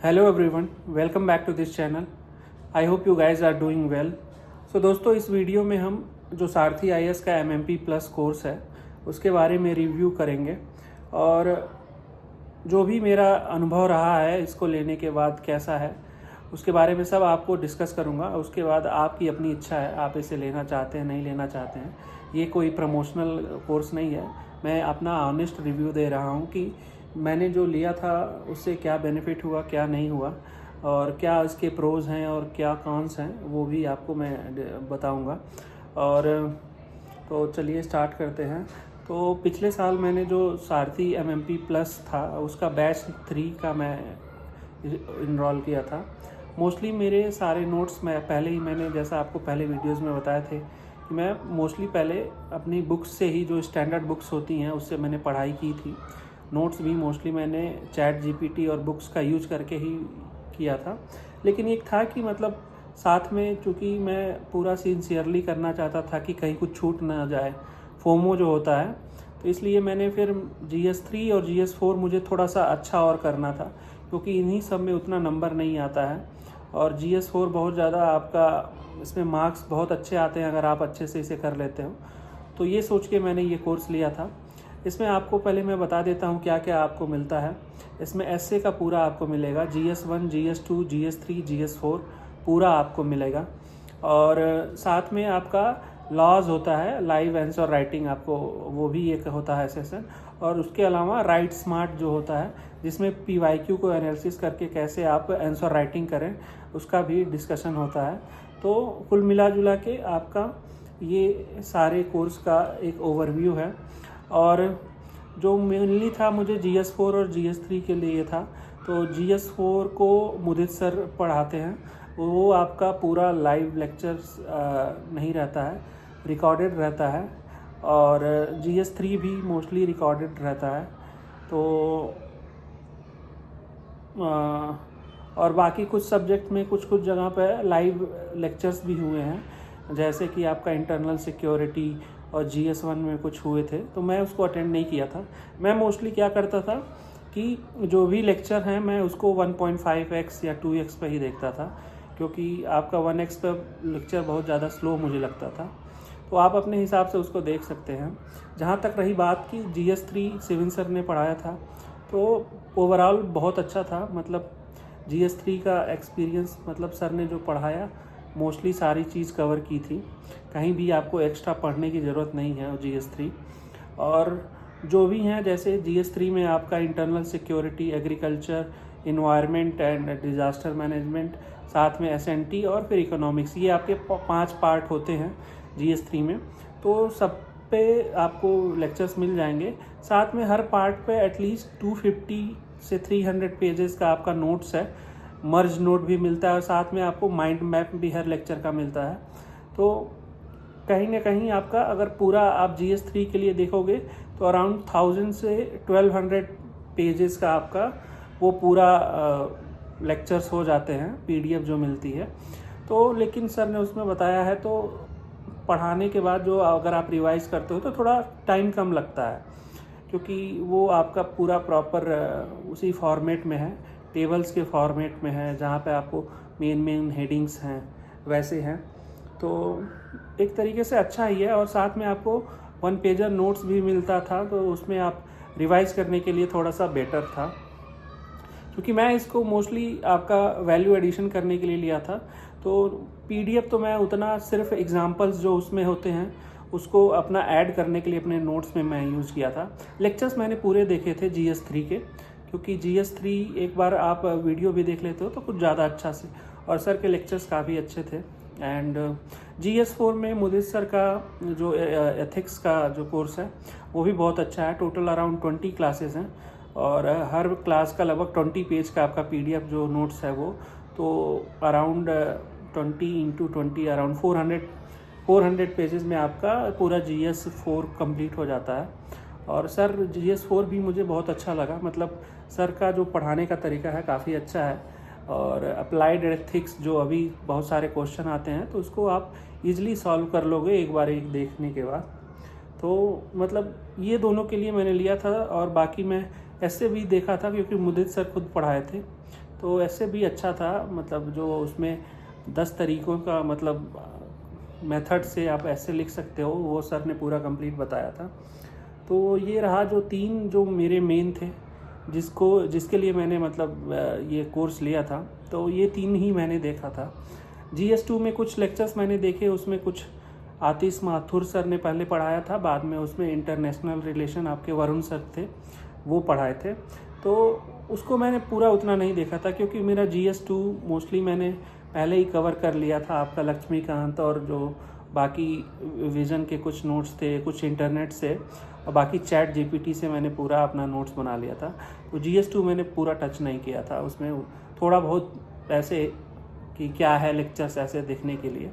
Hello everyone, welcome back to this channel. I hope you guys are doing well. So दोस्तों, इस video में हम जो सारथी IAS का एमएमपी प्लस कोर्स है उसके बारे में रिव्यू करेंगे और जो भी मेरा अनुभव रहा है इसको लेने के बाद कैसा है उसके बारे में सब आपको डिस्कस करूंगा। उसके बाद आपकी अपनी इच्छा है, आप इसे लेना चाहते हैं नहीं लेना चाहते हैं। ये कोई प्रमोशनल कोर्स नहीं है, मैं अपना ऑनेस्ट रिव्यू दे रहा हूँ कि मैंने जो लिया था उससे क्या बेनिफिट हुआ क्या नहीं हुआ और क्या इसके प्रोज हैं और क्या कॉन्स हैं वो भी आपको मैं बताऊंगा। और तो चलिए स्टार्ट करते हैं। तो पिछले साल मैंने जो सारथी एमएमपी प्लस था उसका बैच 3 का मैं इनरोल किया था। मोस्टली मेरे सारे नोट्स मैं पहले ही मैंने जैसा आपको पहले वीडियोस में बताए थे कि मैं मोस्टली पहले अपनी बुक्स से ही जो स्टैंडर्ड बुक्स होती हैं उससे मैंने पढ़ाई की थी। नोट्स भी मोस्टली मैंने चैट जीपीटी और बुक्स का यूज करके ही किया था। लेकिन एक था कि मतलब साथ में चूँकि मैं पूरा सिंसियरली करना चाहता था कि कहीं कुछ छूट ना जाए, फोमो जो होता है, तो इसलिए मैंने फिर GS3 और GS4 मुझे थोड़ा सा अच्छा और करना था क्योंकि इन्हीं सब में उतना नंबर नहीं आता है और GS4 बहुत ज़्यादा आपका इसमें मार्क्स बहुत अच्छे आते हैं अगर आप अच्छे से इसे कर लेते हो। तो ये सोच के मैंने ये कोर्स लिया था। इसमें आपको पहले मैं बता देता हूँ क्या क्या आपको मिलता है। इसमें एसए का पूरा आपको मिलेगा, GS1 GS2 GS3 GS4 पूरा आपको मिलेगा। और साथ में आपका लॉज होता है, लाइव आंसर राइटिंग आपको वो भी एक होता है सेशन। और उसके अलावा राइट स्मार्ट जो होता है जिसमें PYQ को एनालिसिस करके कैसे आप आंसर राइटिंग करें उसका भी डिस्कशन होता है। तो कुल मिला जुला के आपका ये सारे कोर्स का एक ओवरव्यू है। और जो मेनली था मुझे GS4 और GS3 के लिए था, तो GS4 को मुदित सर पढ़ाते हैं, वो आपका पूरा लाइव लेक्चर्स नहीं रहता है, रिकॉर्डेड रहता है। और GS3 भी मोस्टली रिकॉर्डेड रहता है। तो और बाकी कुछ सब्जेक्ट में कुछ जगह पे लाइव लेक्चर्स भी हुए हैं, जैसे कि आपका इंटरनल सिक्योरिटी और GS1 में कुछ हुए थे, तो मैं उसको अटेंड नहीं किया था। मैं मोस्टली क्या करता था कि जो भी लेक्चर हैं मैं उसको 1.5x या 2x पे ही देखता था क्योंकि आपका 1x पे लेक्चर बहुत ज़्यादा स्लो मुझे लगता था। तो आप अपने हिसाब से उसको देख सकते हैं। जहाँ तक रही बात की GS3 सिविन सर ने पढ़ाया था, तो ओवरऑल बहुत अच्छा था। मतलब GS3 का एक्सपीरियंस, मतलब सर ने जो पढ़ाया मोस्टली सारी चीज़ कवर की थी, कहीं भी आपको एक्स्ट्रा पढ़ने की ज़रूरत नहीं है GS3। और जो भी हैं जैसे GS3 में आपका internal security, agriculture, environment and disaster management, साथ में SNT और फिर इकोनॉमिक्स, ये आपके 5 पार्ट होते हैं GS3 में। तो सब पे आपको लेक्चर्स मिल जाएंगे। साथ में हर पार्ट पे एटलीस्ट 250 से 300 पेजेस का आपका नोट्स है, मर्ज नोट भी मिलता है और साथ में आपको माइंड मैप भी हर लेक्चर का मिलता है। तो कहीं ना कहीं आपका अगर पूरा आप GS3 के लिए देखोगे तो अराउंड 1000 से 1200 पेजेस का आपका वो पूरा लेक्चर्स हो जाते हैं, PDF जो मिलती है। तो लेकिन सर ने उसमें बताया है तो पढ़ाने के बाद जो अगर आप रिवाइज करते हो तो थोड़ा टाइम कम लगता है क्योंकि वो आपका पूरा प्रॉपर उसी फॉर्मेट में है, टेबल्स के फॉर्मेट में है, जहाँ पे आपको मेन हेडिंग्स हैं वैसे हैं। तो एक तरीके से अच्छा ही है। और साथ में आपको 1 पेजर नोट्स भी मिलता था, तो उसमें आप रिवाइज करने के लिए थोड़ा सा बेटर था। क्योंकि मैं इसको मोस्टली आपका वैल्यू एडिशन करने के लिए लिया था, तो PDF तो मैं उतना सिर्फ एग्जांपल्स जो उसमें होते हैं उसको अपना ऐड करने के लिए अपने नोट्स में मैं यूज़ किया था। लेक्चर्स मैंने पूरे देखे थे GS3 के, क्योंकि GS3 एक बार आप वीडियो भी देख लेते हो तो कुछ ज़्यादा अच्छा से, और सर के लेक्चर्स काफ़ी अच्छे थे। एंड GS4 में मुदित सर का जो एथिक्स का जो कोर्स है वो भी बहुत अच्छा है। टोटल अराउंड 20 क्लासेस हैं और हर क्लास का लगभग 20 पेज का आपका PDF जो नोट्स है वो, तो अराउंड 20 × 20 अराउंड 400 पेजेस में आपका पूरा GS4 कंप्लीट हो जाता है। और सर GS4 भी मुझे बहुत अच्छा लगा, मतलब सर का जो पढ़ाने का तरीका है काफ़ी अच्छा है। और अप्लाइड एथिक्स जो अभी बहुत सारे क्वेश्चन आते हैं तो उसको आप इजीली सॉल्व कर लोगे एक बार एक देखने के बाद। तो मतलब ये दोनों के लिए मैंने लिया था। और बाकी मैं ऐसे भी देखा था क्योंकि मुदित सर खुद पढ़ाए थे, तो ऐसे भी अच्छा था, मतलब जो उसमें 10 तरीक़ों का मतलब मेथड से आप ऐसे लिख सकते हो, वो सर ने पूरा कंप्लीट बताया था। तो ये रहा जो 3 जो मेरे मेन थे जिसके लिए मैंने मतलब ये कोर्स लिया था, तो ये 3 ही मैंने देखा था। GS2 में कुछ लेक्चर्स मैंने देखे, उसमें कुछ आतिश माथुर सर ने पहले पढ़ाया था, बाद में उसमें इंटरनेशनल रिलेशन आपके वरुण सर थे, वो पढ़ाए थे। तो उसको मैंने पूरा उतना नहीं देखा था, क्योंकि मेरा GS2 मोस्टली मैंने पहले ही कवर कर लिया था। आपका लक्ष्मीकांत और जो बाकी विज़न के कुछ नोट्स थे, कुछ इंटरनेट से, और बाकी चैट GPT से मैंने पूरा अपना नोट्स बना लिया था। तो GS2 मैंने पूरा टच नहीं किया था, उसमें थोड़ा बहुत ऐसे कि क्या है लेक्चर्स ऐसे देखने के लिए।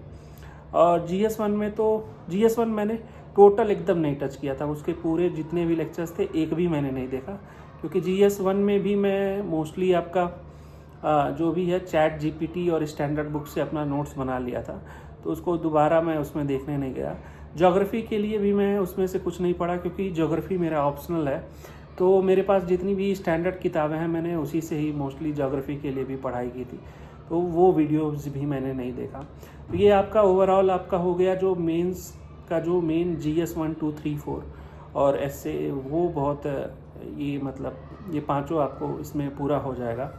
और GS1 मैंने टोटल एकदम नहीं टच किया था, उसके पूरे जितने भी लेक्चर्स थे एक भी मैंने नहीं देखा, क्योंकि GS1 में भी मैं मोस्टली आपका जो भी है चैट GPT और स्टैंडर्ड बुक से अपना नोट्स बना लिया था, तो उसको दोबारा मैं उसमें देखने नहीं गया। ज्योग्राफी के लिए भी मैं उसमें से कुछ नहीं पढ़ा, क्योंकि ज्योग्राफी मेरा ऑप्शनल है। तो मेरे पास जितनी भी स्टैंडर्ड किताबें हैं, मैंने उसी से ही मोस्टली ज्योग्राफी के लिए भी पढ़ाई की थी, तो वो वीडियोज़ भी मैंने नहीं देखा। तो ये आपका ओवरऑल आपका हो गया जो मेंस का जो मेन GS 1, 2, 3, 4 और ऐसे वो बहुत ये मतलब ये 5 आपको इसमें पूरा हो जाएगा।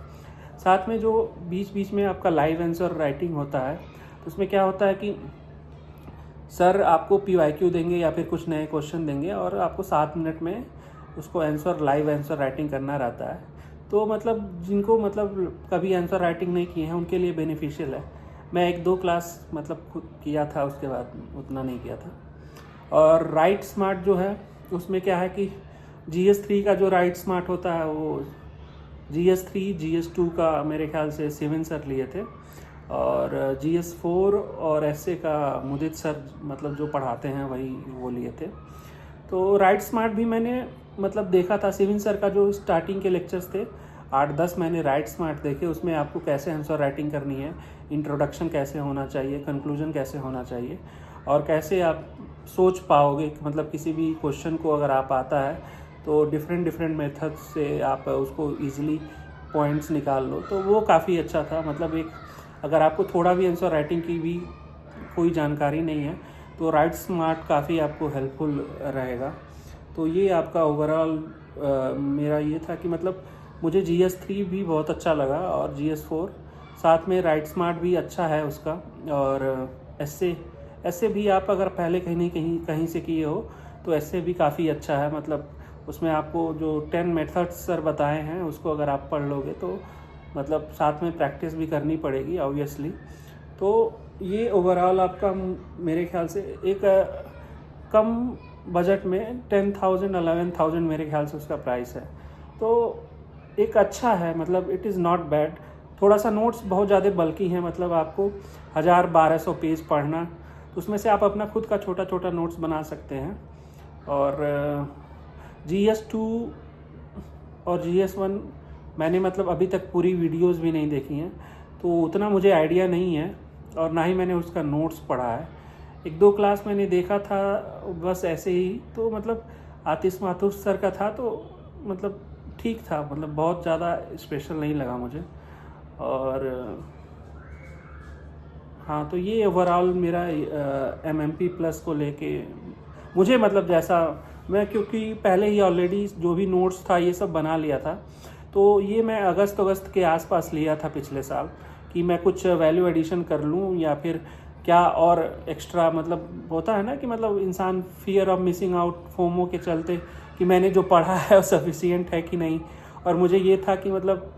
साथ में जो बीच बीच में आपका लाइव आंसर राइटिंग होता है, तो उसमें क्या होता है कि सर आपको PYQ देंगे या फिर कुछ नए क्वेश्चन देंगे, और आपको 7 मिनट में उसको लाइव आंसर राइटिंग करना रहता है। तो मतलब जिनको मतलब कभी आंसर राइटिंग नहीं किए हैं, उनके लिए बेनिफिशियल है। मैं 1-2 क्लास मतलब खुद किया था, उसके बाद उतना नहीं किया था। और राइट स्मार्ट जो है, उसमें क्या है कि GS3 का जो राइट स्मार्ट होता है, वो GS3 GS2 का मेरे ख्याल से सिवन सर लिए थे, और GS4 और ऐसे का मुदित सर मतलब जो पढ़ाते हैं वही वो लिए थे। तो राइट स्मार्ट भी मैंने मतलब देखा था। सिवन सर का जो स्टार्टिंग के लेक्चर्स थे 8-10 मैंने राइट स्मार्ट देखे। उसमें आपको कैसे आंसर राइटिंग करनी है, इंट्रोडक्शन कैसे होना चाहिए, कंक्लूजन कैसे होना चाहिए, और कैसे आप सोच पाओगे मतलब किसी भी क्वेश्चन को अगर आप आता है तो डिफरेंट मेथड से आप उसको ईजिली पॉइंट्स निकाल लो। तो वो काफ़ी अच्छा था। मतलब एक अगर आपको थोड़ा भी आंसर राइटिंग की भी कोई जानकारी नहीं है, तो राइट स्मार्ट काफ़ी आपको हेल्पफुल रहेगा। तो ये आपका ओवरऑल मेरा ये था कि मतलब मुझे GS3 भी बहुत अच्छा लगा, और GS4 साथ में राइट स्मार्ट भी अच्छा है उसका। और ऐसे भी आप अगर पहले कहीं से किए हो तो ऐसे भी काफ़ी अच्छा है। मतलब उसमें आपको जो 10 मेथड्स सर बताए हैं, उसको अगर आप पढ़ लोगे तो मतलब साथ में प्रैक्टिस भी करनी पड़ेगी ऑब्वियसली। तो ये ओवरऑल आपका मेरे ख्याल से एक कम बजट में 10,000 11,000 मेरे ख्याल से उसका प्राइस है। तो एक अच्छा है, मतलब इट इज़ नॉट बैड। थोड़ा सा नोट्स बहुत ज़्यादा बल्कि हैं, मतलब आपको 1000-1200 पेज पढ़ना, तो उसमें से आप अपना खुद का छोटा छोटा नोट्स बना सकते हैं। और GS2 और GS1 मैंने मतलब अभी तक पूरी वीडियोस भी नहीं देखी हैं, तो उतना मुझे आइडिया नहीं है, और ना ही मैंने उसका नोट्स पढ़ा है। 1-2 क्लास मैंने देखा था बस ऐसे ही। तो मतलब आतिश माथुर सर का था, तो मतलब ठीक था, मतलब बहुत ज़्यादा स्पेशल नहीं लगा मुझे। और हाँ, तो ये ओवरऑल मेरा MMP प्लस को लेके मुझे मतलब जैसा मैं, क्योंकि पहले ही ऑलरेडी जो भी नोट्स था ये सब बना लिया था, तो ये मैं अगस्त के आसपास लिया था पिछले साल, कि मैं कुछ वैल्यू एडिशन कर लूँ या फिर क्या और एक्स्ट्रा। मतलब होता है ना कि मतलब इंसान fear of missing out, FOMO के चलते, कि मैंने जो पढ़ा है वो सफिशिएंट है कि नहीं। और मुझे ये था कि मतलब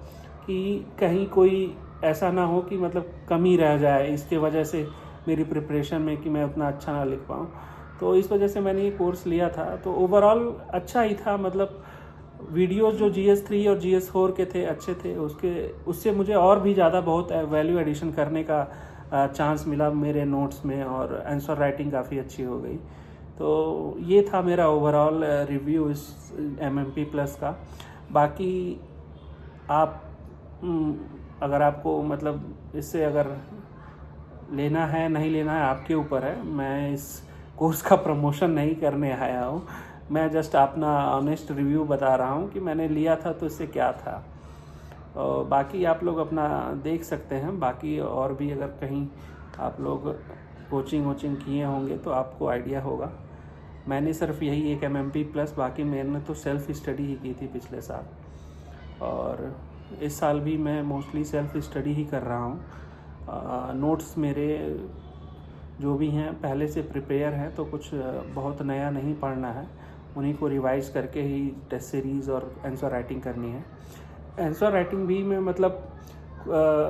कि कहीं कोई ऐसा ना हो कि मतलब कमी रह जाए इसके वजह से मेरी प्रिपरेशन में, कि मैं उतना अच्छा ना लिख पाऊँ। तो इस वजह से मैंने ये कोर्स लिया था। तो ओवरऑल अच्छा ही था। मतलब वीडियोस जो GS3 और GS4 के थे अच्छे थे, उससे मुझे और भी ज़्यादा बहुत वैल्यू एडिशन करने का चांस मिला मेरे नोट्स में, और आंसर राइटिंग काफ़ी अच्छी हो गई। तो ये था मेरा ओवरऑल रिव्यू इस MMP प्लस का। बाकी आप अगर आपको मतलब इससे अगर लेना है नहीं लेना है आपके ऊपर है। मैं इस कोर्स का प्रमोशन नहीं करने आया हूँ, मैं जस्ट अपना ऑनेस्ट रिव्यू बता रहा हूँ कि मैंने लिया था तो इससे क्या था। बाकी आप लोग अपना देख सकते हैं। बाकी और भी अगर कहीं आप लोग कोचिंग वोचिंग किए होंगे तो आपको आइडिया होगा। मैंने सिर्फ यही एक MMP प्लस, बाकी मैंने तो सेल्फ़ स्टडी ही की थी पिछले साल, और इस साल भी मैं मोस्टली सेल्फ़ स्टडी ही कर रहा हूँ। नोट्स मेरे जो भी हैं पहले से प्रिपेयर हैं, तो कुछ बहुत नया नहीं पढ़ना है, उन्हीं को रिवाइज़ करके ही टेस्ट सीरीज़ और आंसर राइटिंग करनी है। आंसर राइटिंग भी मैं मतलब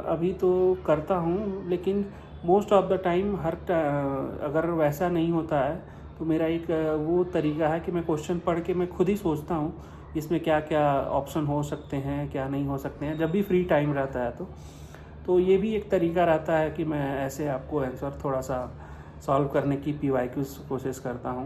अभी तो करता हूँ, लेकिन मोस्ट ऑफ द टाइम अगर वैसा नहीं होता है तो मेरा एक वो तरीका है कि मैं क्वेश्चन पढ़ के मैं खुद ही सोचता हूँ इसमें क्या क्या ऑप्शन हो सकते हैं, क्या नहीं हो सकते हैं, जब भी फ्री टाइम रहता है तो ये भी एक तरीका रहता है कि मैं ऐसे आपको आंसर थोड़ा सा सॉल्व करने की PYQs कोशिश करता हूँ।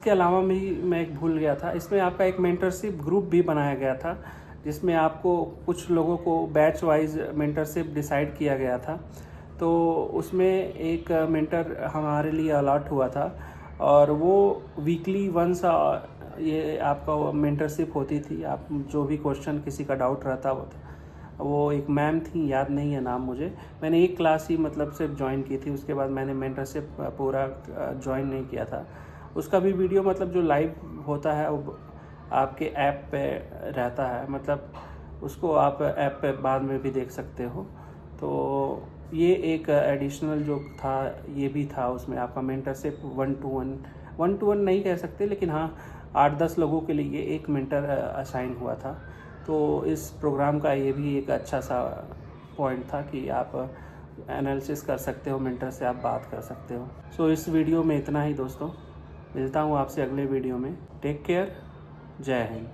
इसके अलावा मैं एक भूल गया था, इसमें आपका एक मेंटरशिप ग्रुप भी बनाया गया था, जिसमें आपको कुछ लोगों को बैच वाइज मेंटरशिप डिसाइड किया गया था। तो उसमें एक मेंटर हमारे लिए अलॉट हुआ था, और वो वीकली वंस ये आपका मेंटरशिप होती थी। आप जो भी क्वेश्चन किसी का डाउट रहता वो एक मैम थी, याद नहीं है नाम मुझे, मैंने एक क्लास ही मतलब सिर्फ ज्वाइन की थी, उसके बाद मैंने मेंटरशिप पूरा ज्वाइन नहीं किया था। उसका भी वीडियो मतलब जो लाइव होता है वो आपके ऐप पे रहता है, मतलब उसको आप ऐप पे बाद में भी देख सकते हो। तो ये एक एडिशनल जो था ये भी था, उसमें आपका मेंटरशिप 1 to 1 नहीं कह सकते, लेकिन हाँ 8-10 लोगों के लिए एक मेंटर असाइन हुआ था। तो इस प्रोग्राम का ये भी एक अच्छा सा पॉइंट था कि आप एनालिसिस कर सकते हो, मेंटर से आप बात कर सकते हो। सो इस वीडियो में इतना ही दोस्तों, मिलता हूँ आपसे अगले वीडियो में। टेक केयर, जय हिंद।